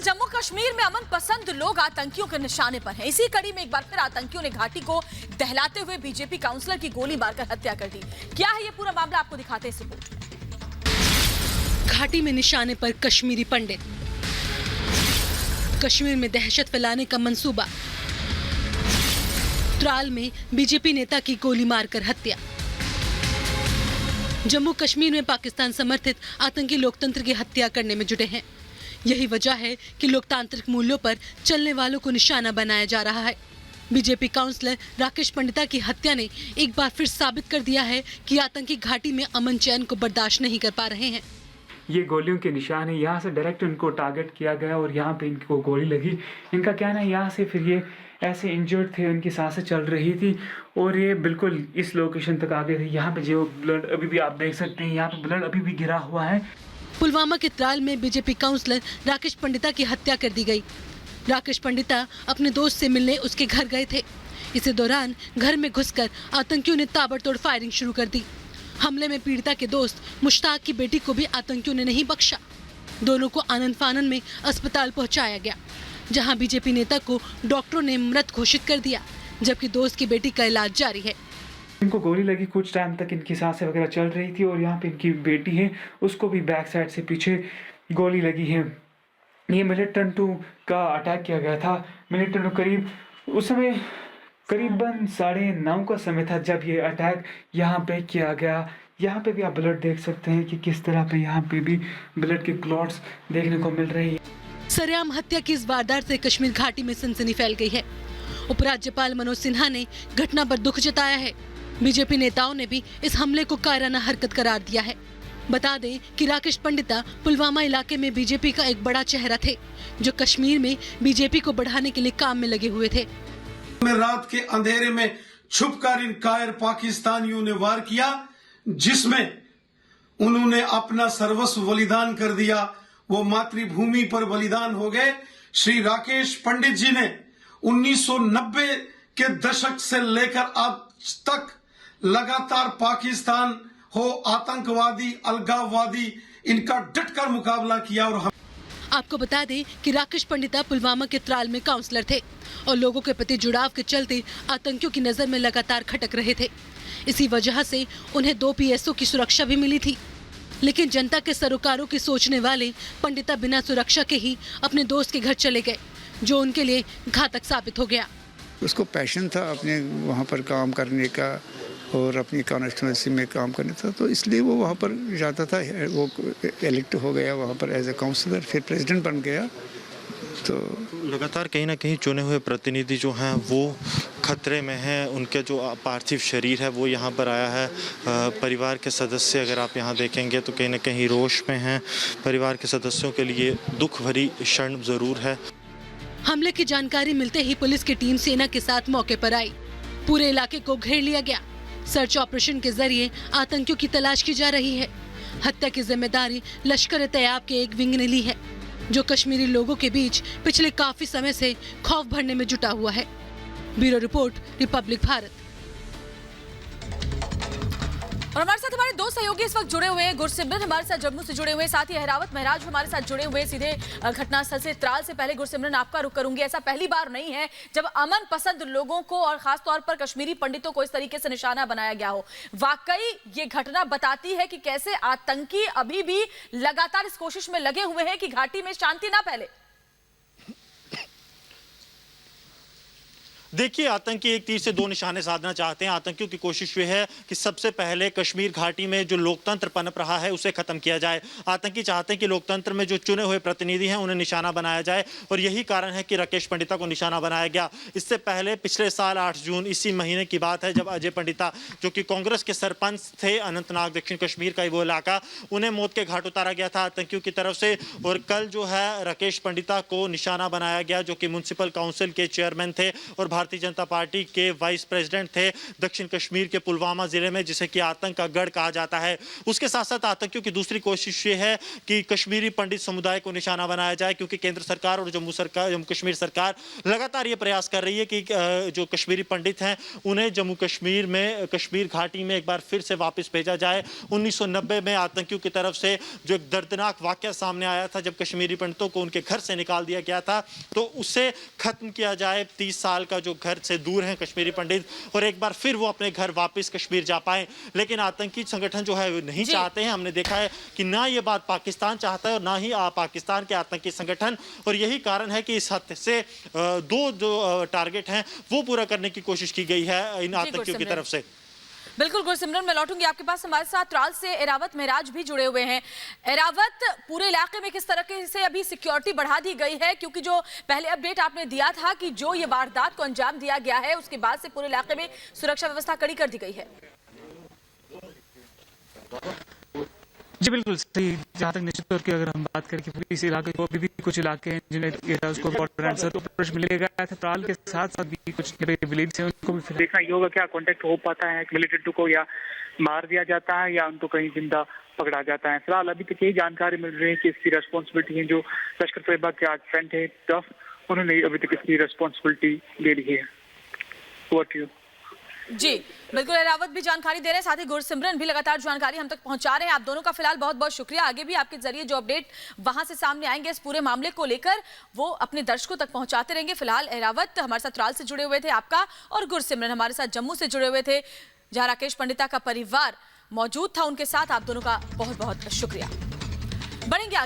जम्मू कश्मीर में अमन पसंद लोग आतंकियों के निशाने पर हैं। इसी कड़ी में एक बार फिर आतंकियों ने घाटी को दहलाते हुए बीजेपी काउंसलर की गोली मारकर हत्या कर दी। क्या है ये पूरा मामला, आपको दिखाते हैं इस रिपोर्ट में। घाटी में निशाने पर कश्मीरी पंडित, कश्मीर में दहशत फैलाने का मंसूबा, त्राल में बीजेपी नेता की गोली मारकर हत्या। जम्मू कश्मीर में पाकिस्तान समर्थित आतंकी लोकतंत्र की हत्या करने में जुटे हैं। यही वजह है कि लोकतांत्रिक मूल्यों पर चलने वालों को निशाना बनाया जा रहा है। बीजेपी काउंसलर राकेश पंडिता की हत्या ने एक बार फिर साबित कर दिया है कि आतंकी घाटी में अमन चैन को बर्दाश्त नहीं कर पा रहे हैं। ये गोलियों के निशान है, यहाँ से डायरेक्ट इनको टारगेट किया गया और यहाँ पे इनको गोली लगी। इनका कहना है यहाँ से फिर ये ऐसे इंजर्ड थे, उनकी सांसें चल रही थी और ये बिल्कुल इस लोकेशन तक आ गए थे। यहाँ पे जो ब्लड अभी भी आप देख सकते हैं, यहाँ पे ब्लड अभी भी गिरा हुआ है। पुलवामा के त्राल में बीजेपी काउंसलर राकेश पंडिता की हत्या कर दी गई। राकेश पंडिता अपने दोस्त से मिलने उसके घर गए थे। इसी दौरान घर में घुसकर आतंकियों ने ताबड़तोड़ फायरिंग शुरू कर दी। हमले में पीड़िता के दोस्त मुश्ताक की बेटी को भी आतंकियों ने नहीं बख्शा। दोनों को आनंद फानन में अस्पताल पहुंचाया गया, जहां बीजेपी नेता को डॉक्टरों ने मृत घोषित कर दिया, जबकि दोस्त की बेटी का इलाज जारी है। इनको गोली लगी, कुछ टाइम तक इनकी सांसें वगैरह चल रही थी और यहाँ पे इनकी बेटी है, उसको भी बैक साइड से पीछे गोली लगी है। ये मिलिटेंट 2 का अटैक किया गया था। मिलिटेंट 2 करीब उस समय करीबन 9:30 का समय था जब ये अटैक यहाँ पे किया गया। यहाँ पे भी आप ब्लड देख सकते हैं कि किस तरह पे यहाँ पे भी ब्लड के क्लॉट्स देखने को मिल रही है। सरेआम हत्या की इस वारदात से कश्मीर घाटी में सनसनी फैल गई है। उपराज्यपाल मनोज सिन्हा ने घटना पर दुख जताया है। बीजेपी नेताओं ने भी इस हमले को कायराना हरकत करार दिया है। बता दें कि राकेश पंडिता पुलवामा इलाके में बीजेपी का एक बड़ा चेहरा थे, जो कश्मीर में बीजेपी को बढ़ाने के लिए काम में लगे हुए थे। रात के अंधेरे में छुपकर इन कायर पाकिस्तानियों ने वार किया, जिसमें उन्होंने अपना सर्वस्व बलिदान कर दिया। वो मातृभूमि पर बलिदान हो गए। श्री राकेश पंडित जी ने 1990 के दशक से लेकर आज तक लगातार पाकिस्तान हो, आतंकवादी, अलगाववादी, इनका डटकर मुकाबला किया। और आपको बता दें कि राकेश पंडिता पुलवामा के त्राल में काउंसलर थे और लोगों के प्रति जुड़ाव के चलते आतंकियों की नजर में लगातार खटक रहे थे। इसी वजह से उन्हें 2 PSO की सुरक्षा भी मिली थी। लेकिन जनता के सरोकारों की सोचने वाले पंडिता बिना सुरक्षा के ही अपने दोस्त के घर चले गए, जो उनके लिए घातक साबित हो गया। उसको पैशन था अपने वहाँ पर काम करने का और अपनी कॉन्स्टिट्यूंसी में काम करना था, तो इसलिए वो वहाँ पर जाता था। वो इलेक्ट हो गया वहाँ पर एज ए काउंसलर, फिर प्रेसिडेंट बन गया। तो लगातार कहीं ना कहीं चुने हुए प्रतिनिधि जो हैं वो खतरे में हैं। उनके जो पार्थिव शरीर है वो यहाँ पर आया है। परिवार के सदस्य अगर आप यहाँ देखेंगे तो कहीं ना कहीं रोष में हैं। परिवार के सदस्यों के लिए दुख भरी क्षण जरूर है। हमले की जानकारी मिलते ही पुलिस की टीम सेना के साथ मौके पर आई। पूरे इलाके को घेर लिया गया। सर्च ऑपरेशन के जरिए आतंकियों की तलाश की जा रही है। हत्या की जिम्मेदारी लश्कर-ए-तैयब के एक विंग ने ली है, जो कश्मीरी लोगों के बीच पिछले काफी समय से खौफ भरने में जुटा हुआ है। Bureau report, Republic Bharat. और हमारे साथ हमारे 2 सहयोगी इस वक्त जुड़े हुए हैं। गुरसिमरन हमारे साथ जम्मू से जुड़े हुए हैं, साथ ही अहरावत महराज हमारे साथ जुड़े हुए सीधे घटनास्थल से। त्राल से पहले गुरसिमरन आपका रुख करूंगी। ऐसा पहली बार नहीं है जब अमन पसंद लोगों को और खासतौर पर कश्मीरी पंडितों को इस तरीके से निशाना बनाया गया हो। वाकई ये घटना बताती है कि कैसे आतंकी अभी भी लगातार इस कोशिश में लगे हुए हैं कि घाटी में शांति ना फैले। देखिए, आतंकी एक तीर से 2 निशाने साधना चाहते हैं। आतंकियों की कोशिश ये है कि सबसे पहले कश्मीर घाटी में जो लोकतंत्र पनप रहा है उसे खत्म किया जाए। आतंकी चाहते हैं कि लोकतंत्र में जो चुने हुए प्रतिनिधि हैं उन्हें निशाना बनाया जाए, और यही कारण है कि राकेश पंडिता को निशाना बनाया गया। इससे पहले पिछले साल 8 जून इसी महीने की बात है जब अजय पंडिता, जो कि कांग्रेस के सरपंच थे अनंतनाग दक्षिण कश्मीर का वो इलाका, उन्हें मौत के घाट उतारा गया था आतंकियों की तरफ से। और कल जो है राकेश पंडिता को निशाना बनाया गया, जो कि म्युनिसिपल काउंसिल के चेयरमैन थे और भारतीय भारतीय जनता पार्टी के वाइस प्रेसिडेंट थे दक्षिण कश्मीर के पुलवामा जिले में, जिसे कि आतंक का गढ़ कहा जाता है। उसके साथ साथ आतंकियों की दूसरी कोशिश ये है कि कश्मीरी पंडित समुदाय को निशाना बनाया जाए, क्योंकि केंद्र सरकार और जम्मू कश्मीर सरकार लगातार ये प्रयास कर रही है कि जो कश्मीरी पंडित हैं उन्हें जम्मू कश्मीर में कश्मीर घाटी में एक बार फिर से वापस भेजा जाए। 1990 में आतंकियों की तरफ से जो एक दर्दनाक वाकया सामने आया था, जब कश्मीरी पंडितों को उनके घर से निकाल दिया गया था, तो उसे खत्म किया जाए। 30 साल का जो घर से दूर हैं कश्मीरी पंडित, और एक बार फिर वो अपने घर वापस कश्मीर जा पाए। लेकिन आतंकी संगठन जो है नहीं चाहते हैं। हमने देखा है कि ना ये बात पाकिस्तान चाहता है और ना ही पाकिस्तान के आतंकी संगठन, और यही कारण है कि इस हद से दो जो टारगेट हैं वो पूरा करने की कोशिश की गई है इन आतंकियों की तरफ से। बिल्कुल गुरसिमरन, मैं लौटूंगी आपके पास। हमारे साथ त्राल से एरावत महराज भी जुड़े हुए हैं। एरावत, पूरे इलाके में किस तरह से अभी सिक्योरिटी बढ़ा दी गई है? क्योंकि जो पहले अपडेट आपने दिया था कि जो ये वारदात को अंजाम दिया गया है, उसके बाद से पूरे इलाके में सुरक्षा व्यवस्था कड़ी कर दी गई है। जी बिल्कुल सही। जहाँ तक निश्चित तौर की अगर हम बात करें कि इस इलाके को अभी भी कुछ इलाके हैं जिन्हें उसको तो मिलेगा था, त्राल के साथ साथ भी कुछ विलेज हैं उनको भी देखना ये होगा क्या कॉन्टेक्ट हो पाता है मिलिटेंट को, या मार दिया जाता है या उनको कहीं जिंदा पकड़ा जाता है। फिलहाल अभी तक यही जानकारी मिल रही है कि इसकी रेस्पॉन्सिबिलिटी है जो लश्कर तैयबा के आज फ्रंट है टफ, उन्होंने अभी तक इसकी रेस्पॉन्सिबिलिटी ले ली है। Over to you. जी बिल्कुल, एरावत भी जानकारी दे रहे हैं, साथ ही गुरसिमरन भी लगातार जानकारी हम तक पहुंचा रहे हैं। आप दोनों का फिलहाल बहुत बहुत शुक्रिया। आगे भी आपके जरिए जो अपडेट वहां से सामने आएंगे इस पूरे मामले को लेकर, वो अपने दर्शकों तक पहुंचाते रहेंगे। फिलहाल एरावत हमारे साथ त्राल से जुड़े हुए थे आपका, और गुरसिमरन हमारे साथ जम्मू से जुड़े हुए थे, जहां राकेश पंडिता का परिवार मौजूद था। उनके साथ आप दोनों का बहुत बहुत शुक्रिया। बढ़ेंगे आगे।